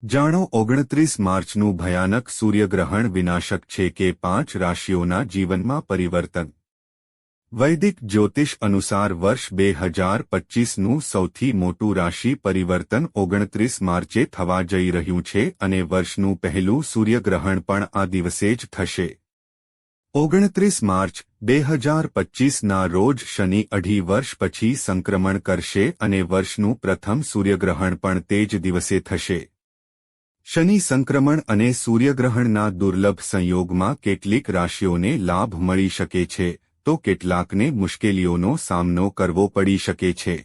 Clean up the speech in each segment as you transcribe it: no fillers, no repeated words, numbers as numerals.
જાણો 29 માર્ચનું ભયાનક સૂર્યગ્રહણ વિનાશક છે કે 5 રાશિઓના જીવનમાં પરિવર્તન। વૈદિક જ્યોતિષ અનુસાર વર્ષ 2025નું સૌથી મોટું રાશિ પરિવર્તન 29 માર્ચે થવા જઈ રહ્યું છે અને વર્ષનું પહેલું સૂર્યગ્રહણ પણ આ દિવસે જ થશે। 29 માર્ચ 2025ના રોજ શનિ 2.5 વર્ષ પછી સંક્રમણ કરશે અને વર્ષનું પ્રથમ સૂર્યગ્રહણ પણ તે જ દિવસે થશે। શનિ સંક્રમણ અને સૂર્યગ્રહણના દુર્લભ સંયોગમાં કેટલીક રાશિઓને લાભ મળી શકે છે તો કેટલાકને મુશ્કેલીઓનો સામનો કરવો પડી શકે છે।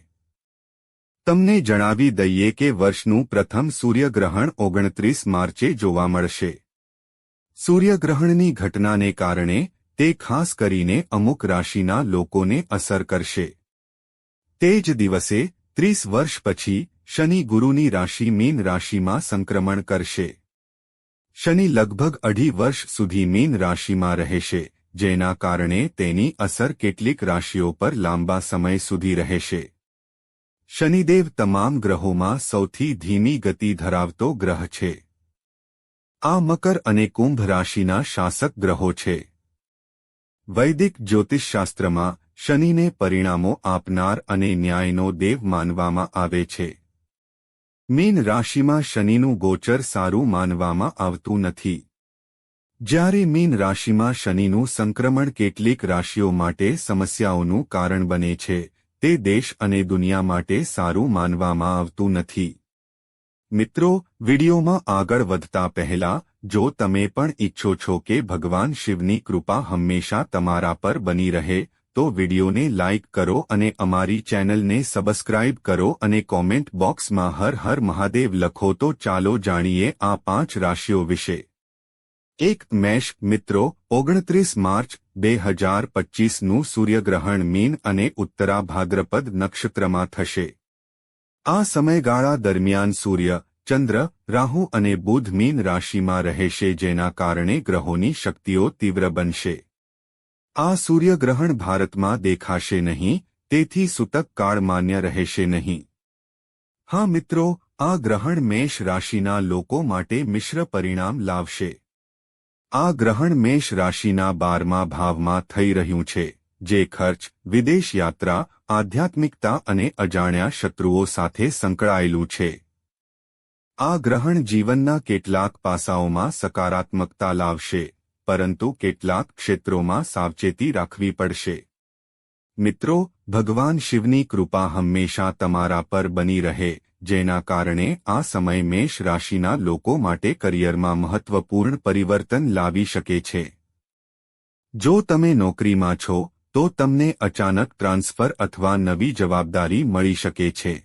તમને જણાવી દઈએ કે વર્ષનું પ્રથમ સૂર્યગ્રહણ 29 માર્ચે જોવા મળશે। સૂર્યગ્રહણની ઘટનાને કારણે તે ખાસ કરીને અમુક રાશિના લોકોને અસર કરશે। તે જ દિવસે 30 વર્ષ પછી શનિ ગુરુની રાશિ મીન રાશિમાં સંક્રમણ કરશે। શનિ લગભગ 2.5 વર્ષ સુધી મીન રાશિમાં રહેશે, જેના કારણે તેની અસર કેટલીક રાશિઓ પર લાંબા સમય સુધી રહેશે। શનિદેવ તમામ ગ્રહોમાં સૌથી ધીમી ગતિ ધરાવતો ગ્રહ છે। આ મકર અને કુંભ રાશિના શાસક ગ્રહો છે। વૈદિક જ્યોતિષશાસ્ત્રમાં શનિને પરિણામો આપનાર અને ન્યાયનો દેવ માનવામાં આવે છે। મીન રાશિમાં શનિનું ગોચર સારું માનવામાં આવતું નથી। જ્યારે મીન રાશિમાં શનિનું સંક્રમણ કેટલીક રાશિઓ માટે સમસ્યાઓનું કારણ બને છે, તે દેશ અને દુનિયા માટે સારું માનવામાં આવતું નથી। મિત્રો, વિડીયોમાં આગળ વધતા પહેલા જો તમે પણ ઈચ્છો છો કે ભગવાન શિવની કૃપા હંમેશા તમારા પર બની રહે તો વિડીયોને લાઇક કરો અને અમારી ચેનલને સબસ્ક્રાઇબ કરો અને કોમેન્ટ બોક્સમાં હર હર મહાદેવ લખો। તો ચાલો જાણીએ આ 5 રાશિઓ વિશે। 1. મેષ। મિત્રો, 29 માર્ચ 2025નું સૂર્યગ્રહણ મીન અને ઉત્તરા ભાદ્રપદ નક્ષત્રમાં થશે। આ સમયગાળા દરમિયાન સૂર્ય, ચંદ્ર, રાહુ અને બુધ મીન રાશિમાં રહેશે, જેના કારણે ગ્રહોની શક્તિઓ તીવ્ર બનશે। આ સૂર્યગ્રહણ ભારતમાં દેખાશે નહીં, તેથી સૂતક કાળ માન્ય રહેશે નહીં। હા મિત્રો, આ ગ્રહણ મેષ રાશિના લોકો માટે મિશ્ર પરિણામ લાવશે। આ ગ્રહણ મેષ રાશિના 12મા ભાવમાં થઈ રહ્યું છે, જે ખર્ચ, વિદેશ યાત્રા, આધ્યાત્મિકતા અને અજાણ્યા શત્રુઓ સાથે સંકળાયેલું છે। આ ગ્રહણ જીવનના કેટલાક પાસાઓમાં સકારાત્મકતા લાવશે, પરંતુ કેટલાક ક્ષેત્રોમાં સાવચેતી રાખવી પડશે। મિત્રો, ભગવાન શિવની કૃપા હંમેશા તમારા પર બની રહે, જેના કારણે આ સમય મેષ રાશિના લોકો માટે કરિયરમાં મહત્વપૂર્ણ પરિવર્તન લાવી શકે છે। જો તમે નોકરીમાં છો તો તમને અચાનક ટ્રાન્સફર અથવા નવી જવાબદારી મળી શકે છે।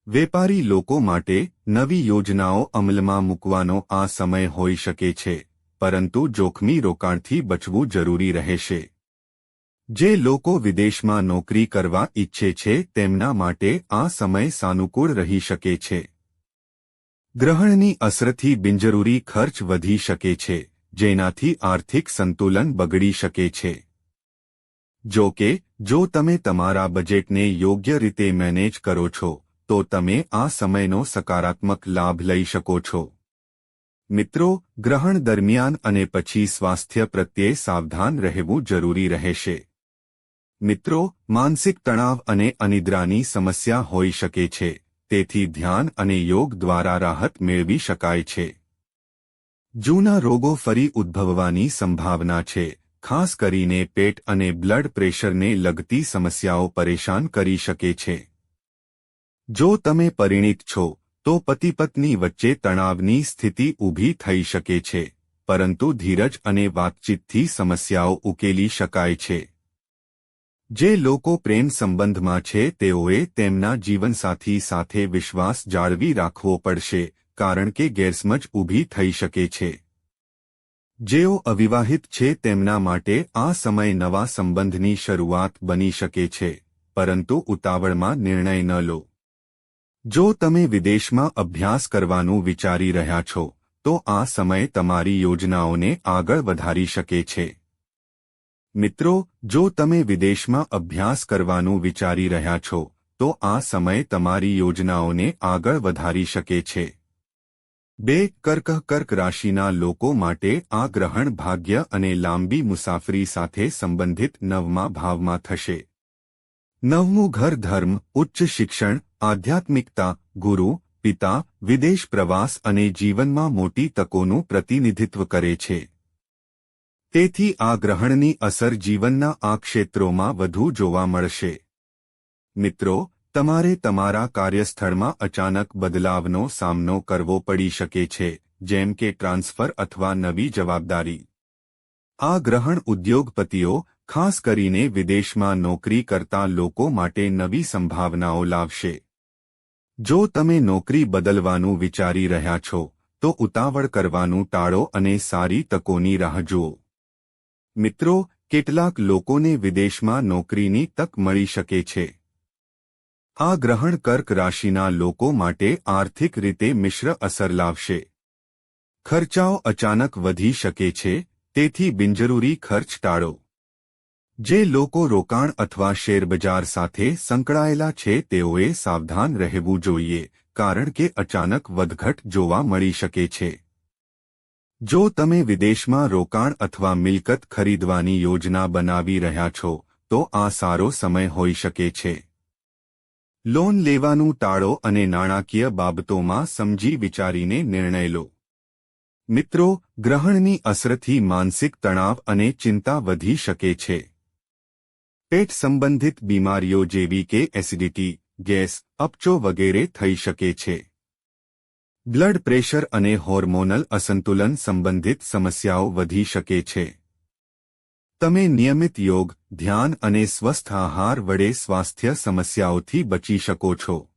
વેપારી લોકો માટે નવી યોજનાઓ અમલમાં મૂકવાનો આ સમય હોઈ શકે છે, પરંતુ જોખમી રોકાણથી બચવું જરૂરી રહેશે। જે લોકો વિદેશમાં નોકરી કરવા ઈચ્છે છે તેમના માટે આ સમય સાનુકૂળ રહી શકે છે। ગ્રહણની અસરથી બિનજરૂરી ખર્ચ વધી શકે છે, જેનાથી આર્થિક સંતુલન બગડી શકે છે। જો કે, જો તમે તમારા બજેટને યોગ્ય રીતે મેનેજ કરો છો તો તમે આ સમયનો સકારાત્મક લાભ લઈ શકો છો। મિત્રો, ગ્રહણ દરમિયાન અને પછી સ્વાસ્થ્ય પ્રત્યે સાવધાન રહેવું જરૂરી રહેશે। મિત્રો, માનસિક તણાવ અને અનિદ્રાની સમસ્યા હોઈ શકે છે, તેથી ધ્યાન અને યોગ દ્વારા રાહત મેળવી શકાય છે। જૂના રોગો ફરી ઉદ્ભવવાની સંભાવના છે, ખાસ કરીને પેટ અને બ્લડ પ્રેશરને લગતી સમસ્યાઓ પરેશાન કરી શકે છે। જો તમે પરિણીત છો તો પતિ-પત્ની વચ્ચે તણાવની સ્થિતિ ઊભી થઈ શકે છે, પરંતુ ધીરજ અને વાતચીતથી સમસ્યાઓ ઉકેલી શકાય છે। જે લોકો પ્રેમ સંબંધમાં છે તેઓએ તેમના જીવનસાથી સાથે વિશ્વાસ જાળવી રાખવો પડશે, કારણ કે ગેરસમજ ઊભી થઈ શકે છે। જેઓ અવિવાહિત છે તેમના માટે આ સમય નવા સંબંધની શરૂઆત બની શકે છે, પરંતુ ઉતાવળમાં નિર્ણય ન લો। જો તમે વિદેશમાં અભ્યાસ કરવાનું વિચારી રહ્યા છો તો આ સમય તમારી યોજનાઓને આગળ વધારી શકે છે। મિત્રો, જો તમે વિદેશમાં અભ્યાસ કરવાનું વિચારી રહ્યા છો તો આ સમય તમારી યોજનાઓને આગળ વધારી શકે છે। કર્ક રાશિના લોકો માટે આ ગ્રહણ ભાગ્ય અને લાંબી મુસાફરી સાથે સંબંધિત નવમા ભાવમાં થશે. નવમું ઘર ધર્મ, ઉચ્ચ શિક્ષણ, આધ્યાત્મિકતા, ગુરુ, પિતા, વિદેશ પ્રવાસ અને જીવનમાં મોટી તકોનું પ્રતિનિધિત્વ કરે છે. તેથી આ ગ્રહણની અસર જીવનના આ ક્ષેત્રોમાં વધુ જોવા મળશે. મિત્રો, તમારે તમારા કાર્યસ્થળમાં અચાનક બદલાવનો સામનો કરવો પડી શકે છે, જેમ કે ટ્રાન્સફર અથવા નવી જવાબદારી. આ ગ્રહણ ઉદ્યોગપતિઓ, ખાસ કરીને વિદેશમાં નોકરી કરતા લોકો માટે નવી સંભાવનાઓ લાવશે. જો તમે નોકરી બદલવાનું વિચારી રહ્યા છો, તો ઉતાવળ કરવાનું ટાળો અને સારી તકોની રાહ જુઓ. મિત્રો, કેટલાક લોકોને વિદેશમાં નોકરીની તક મળી શકે છે. આ ગ્રહણ કર્ક રાશિના લોકો માટે આર્થિક રીતે મિશ્ર અસર લાવશે. ખર્ચાઓ અચાનક વધી શકે છે, તેથી બિનજરૂરી ખર્ચ ટાળો. જે લોકો રોકાણ અથવા શેરબજાર સાથે સંકળાયેલા છે તેઓએ સાવધાન રહેવું જોઈએ, કારણ કે અચાનક વધઘટ જોવા મળી શકે છે. જો તમે વિદેશમાં રોકાણ અથવા મિલકત ખરીદવાની યોજના બનાવી રહ્યા છો, તો આ સારો સમય હોઈ શકે છે. લોન લેવાનું ટાળો અને નાણાકીય બાબતોમાં સમજી વિચારીને નિર્ણય લો. મિત્રો, ગ્રહણની અસરથી માનસિક તણાવ અને ચિંતા વધી શકે છે. પેટ સંબંધિત બીમારીઓ જેવી કે એસિડિટી, ગેસ, અપચો વગેરે થઈ શકે છે. બ્લડ પ્રેશર અને હોર્મોનલ અસંતુલન સંબંધિત સમસ્યાઓ વધી શકે છે. તમે નિયમિત યોગ, ધ્યાન અને સ્વસ્થ આહાર વડે સ્વાસ્થ્ય સમસ્યાઓથી બચી શકો છો.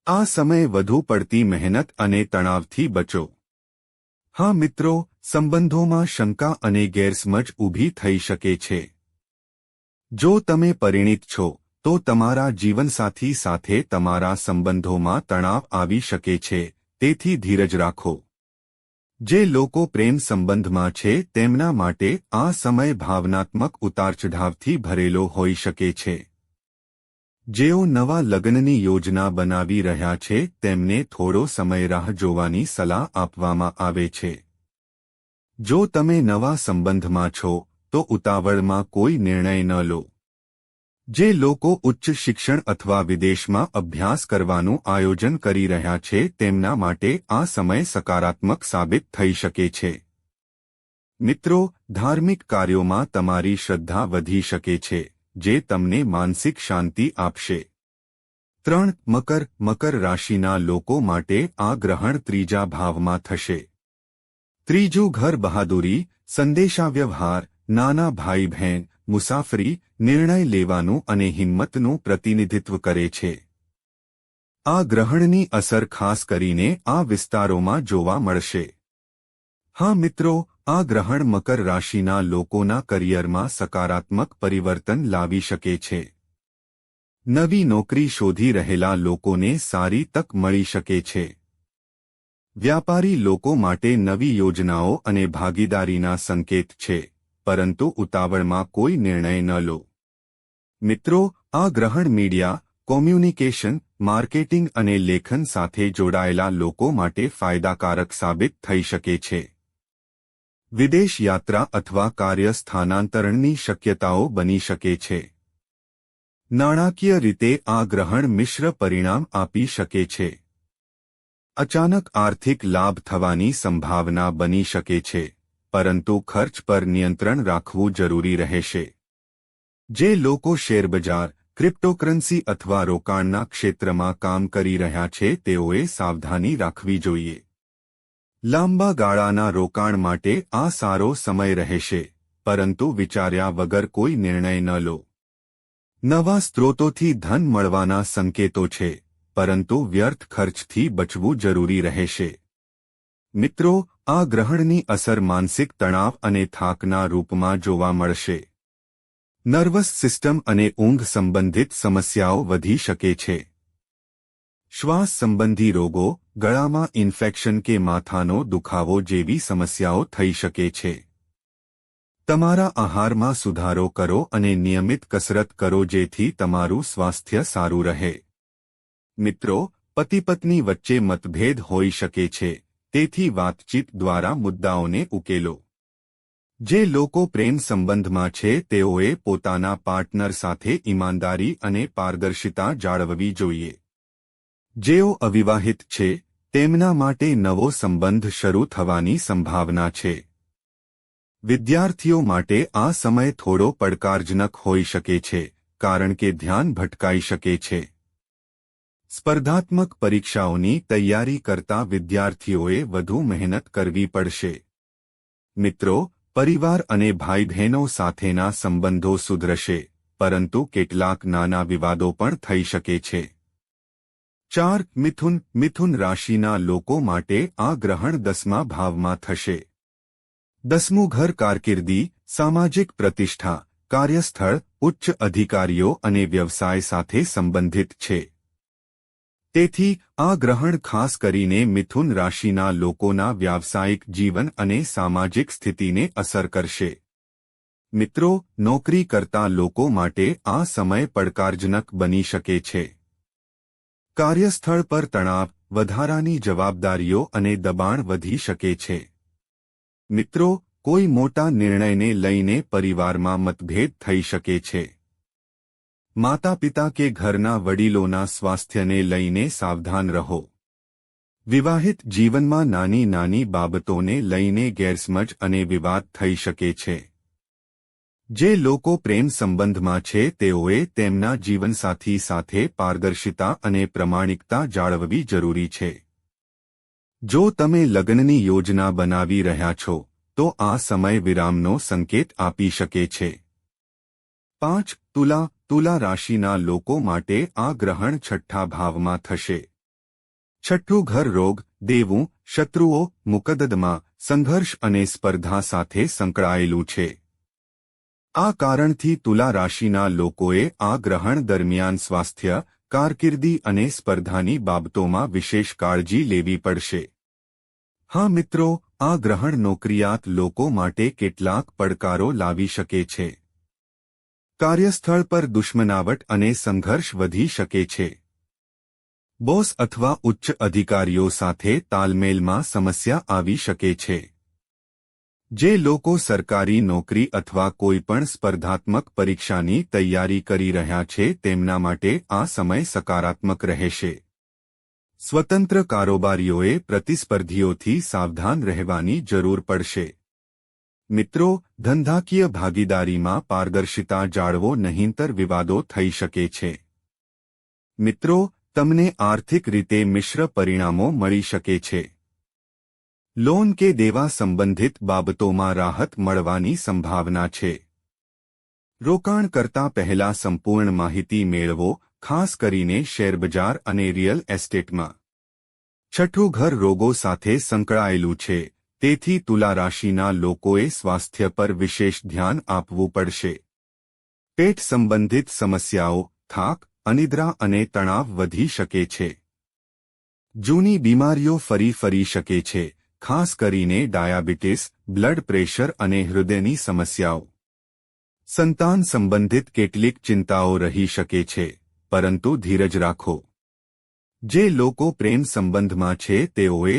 આ સમયે વધુ પડતી મહેનત અને તણાવથી બચો. હા મિત્રો, સંબંધોમાં શંકા અને ગેરસમજ ઊભી થઈ શકે છે. જો તમે પરિણીત છો, તો તમારા જીવનસાથી સાથે તમારા સંબંધોમાં તણાવ આવી શકે છે, તેથી ધીરજ રાખો. જે લોકો પ્રેમ સંબંધમાં છે તેમના માટે આ સમય ભાવનાત્મક ઉતારચઢાવથી ભરેલો હોઈ શકે છે. જેઓ નવા લગ્નની યોજના બનાવી રહ્યા છે તેમને થોડો સમય રાહ જોવાની સલાહ આપવામાં આવે છે. જો તમે નવા સંબંધમાં છો, તો ઉતાવળમાં કોઈ નિર્ણય ન લો. જે લોકો ઉચ્ચ શિક્ષણ અથવા વિદેશમાં અભ્યાસ કરવાનું આયોજન કરી રહ્યા છે તેમના માટે આ સમય સકારાત્મક સાબિત થઈ શકે છે. મિત્રો, ધાર્મિક કાર્યોમાં તમારી શ્રદ્ધા વધી શકે છે, જે તમને માનસિક શાંતિ આપશે. 3. મકર રાશિના લોકો માટે આ ગ્રહણ ત્રીજા ભાવમાં થશે. ત્રીજું ઘર બહાદુરી, સંદેશાવ્યવહાર, નાના ભાઈ બહેન, મુસાફરી, નિર્ણય લેવાનું અને હિંમતનું પ્રતિનિધિત્વ કરે છે. આ ગ્રહણની અસર ખાસ કરીને આ વિસ્તારોમાં જોવા મળશે. હા મિત્રો, આ ગ્રહણ મકર રાશિના લોકોના કરિયરમાં સકારાત્મક પરિવર્તન લાવી શકે છે. નવી નોકરી શોધી રહેલા લોકોને સારી તક મળી શકે છે. વ્યાપારી લોકો માટે નવી યોજનાઓ અને ભાગીદારીના સંકેત છે, પરંતુ ઉતાવળમાં કોઈ નિર્ણય ન લો. મિત્રો, આ ગ્રહણ મીડિયા, કોમ્યુનિકેશન, માર્કેટિંગ અને લેખન સાથે જોડાયેલા લોકો માટે ફાયદાકારક સાબિત થઈ શકે છે. વિદેશ યાત્રા અથવા કાર્ય સ્થાનાંતરણની શક્યતાઓ બની શકે છે. નાણાકીય રીતે આ ગ્રહણ મિશ્ર પરિણામ આપી શકે છે. અચાનક આર્થિક લાભ થવાની સંભાવના બની શકે છે, પરંતુ ખર્ચ પર નિયંત્રણ રાખવું જરૂરી રહેશે. જે લોકો શેરબજાર, ક્રિપ્ટોકરન્સી અથવા રોકાણના ક્ષેત્રમાં કામ કરી રહ્યા છે તેઓએ સાવધાની રાખવી જોઈએ. લાંબા ગાળાના રોકાણ માટે આ સારો સમય રહેશે, પરંતુ વિચાર્યા વગર કોઈ નિર્ણય ન લો. નવા સ્ત્રોતોથી ધન મળવાના સંકેતો છે, પરંતુ વ્યર્થ ખર્ચથી બચવું જરૂરી રહેશે. મિત્રો, આ ગ્રહણની અસર માનસિક તણાવ અને થાકના રૂપમાં જોવા મળશે. નર્વસ સિસ્ટમ અને ઊંઘ સંબંધિત સમસ્યાઓ વધી શકે છે. શ્વાસ સંબંધી રોગો, ગળામાં ઇન્ફેક્શન કે માથાનો દુખાવો જેવી સમસ્યાઓ થઈ શકે છે. તમારા આહારમાં સુધારો કરો અને નિયમિત કસરત કરો જેથી તમારું સ્વાસ્થ્ય સારું રહે. મિત્રો, પતિ-પત્ની વચ્ચે મતભેદ હોઈ શકે છે, તેથી વાતચીત દ્વારા મુદ્દાઓને ઉકેલો. જે લોકો પ્રેમ સંબંધમાં છે તેઓએ પોતાના પાર્ટનર સાથે ઈમાનદારી અને પારદર્શિતા જાળવવી જોઈએ. જેઓ અવિવાહિત છે તેમના માટે નવો સંબંધ શરૂ થવાની સંભાવના છે. વિદ્યાર્થીઓ માટે આ સમય થોડો પડકારજનક હોઈ શકે છે કારણ કે ધ્યાન ભટકાઈ શકે છે. સ્પર્ધાત્મક પરીક્ષાઓની તૈયારી કરતા વિદ્યાર્થીઓએ વધુ મહેનત કરવી પડશે. મિત્રો, પરિવાર અને ભાઈ બહેનો સાથેના સંબંધો સુધરશે, પરંતુ કેટલાક નાના વિવાદો પણ થઈ શકે છે. 4. મિથુન રાશિના લોકો માટે આ ગ્રહણ 10મા ભાવમાં થશે. 10મું ઘર કારકિર્દી, સામાજિક પ્રતિષ્ઠા, કાર્યસ્થળ, ઉચ્ચ અધિકારીઓ અને વ્યવસાય સાથે સંબંધિત છે. તેથી આ ગ્રહણ ખાસ કરીને મિથુન રાશિના લોકોના વ્યાવસાયિક જીવન અને સામાજિક સ્થિતિને અસર કરશે. મિત્રો, નોકરી કરતા લોકો માટે આ સમય પડકારજનક બની શકે છે. કાર્યસ્થળ પર તણાવ, વધારાની જવાબદારીઓ અને દબાણ વધી શકે છે. મિત્રો, કોઈ મોટા નિર્ણયને લઈને પરિવારમાં મતભેદ થઈ શકે છે. માતાપિતા કે ઘરના વડીલોના સ્વાસ્થ્યને લઈને સાવધાન રહો. વિવાહિત જીવનમાં નાની નાની બાબતોને લઈને ગેરસમજ અને વિવાદ થઈ શકે છે. જે લોકો પ્રેમ સંબંધમાં છે તેઓએ તેમના જીવનસાથી સાથે પારદર્શિતા અને પ્રમાણિકતા જાળવવી જરૂરી છે. જો તમે લગ્નની યોજના બનાવી રહ્યા છો તો આ સમય વિરામનો સંકેત આપી શકે છે. 5. તુલા રાશિના લોકો માટે આ ગ્રહણ 6ઠ્ઠા ભાવમાં થશે. 6ઠ્ઠું ઘર રોગ, દેવું, શત્રુઓ, મુકદ્દમા, સંઘર્ષ અને સ્પર્ધા સાથે સંકળાયેલું છે. આ કારણથી તુલા રાશિના લોકોએ આ ગ્રહણ દરમિયાન સ્વાસ્થ્ય, કારકિર્દી અને સ્પર્ધાની બાબતોમાં વિશેષ કાળજી લેવી પડશે. હા મિત્રો, આ ગ્રહણ નોકરિયાત લોકો માટે કેટલાક પડકારો લાવી શકે છે. કાર્યસ્થળ પર દુશ્મનાવટ અને સંઘર્ષ વધી શકે છે. બોસ અથવા ઉચ્ચ અધિકારીઓ સાથે તાલમેલમાં સમસ્યા આવી શકે છે. જે લોકો સરકારી નોકરી અથવા કોઈપણ સ્પર્ધાત્મક પરીક્ષાની તૈયારી કરી રહ્યા છે તેમના માટે આ સમય સકારાત્મક રહેશે. સ્વતંત્ર કારોબારીઓએ પ્રતિસ્પર્ધીઓથી સાવધાન રહેવાની જરૂર પડશે. મિત્રો, ધંધાકીય ભાગીદારીમાં પારદર્શિતા જાળવો નહીંતર વિવાદો થઈ શકે છે. મિત્રો, તમને આર્થિક રીતે મિશ્ર પરિણામો મળી શકે છે. લોન કે દેવા સંબંધિત બાબતોમાં રાહત મળવાની સંભાવના છે. રોકાણ કરતા પહેલા સંપૂર્ણ માહિતી મેળવો, ખાસ કરીને શેરબજાર અને રિયલ એસ્ટેટમાં. 6ઠ્ઠું ઘર રોગો સાથે સંકળાયેલું છે, તેથી તુલા રાશિના લોકોએ સ્વાસ્થ્ય પર વિશેષ ધ્યાન આપવું પડશે. પેટ સંબંધિત સમસ્યાઓ, થાક, અનિદ્રા અને તણાવ વધી શકે છે. જૂની બીમારીઓ ફરી શકે છે, ખાસ કરીને ડાયાબિટીસ, બ્લડ પ્રેશર અને હૃદયની સમસ્યાઓ. સંતાન સંબંધિત કેટલીક ચિંતાઓ રહી શકે છે, પરંતુ ધીરજ રાખો. જે લોકો પ્રેમ સંબંધમાં છે તેઓએ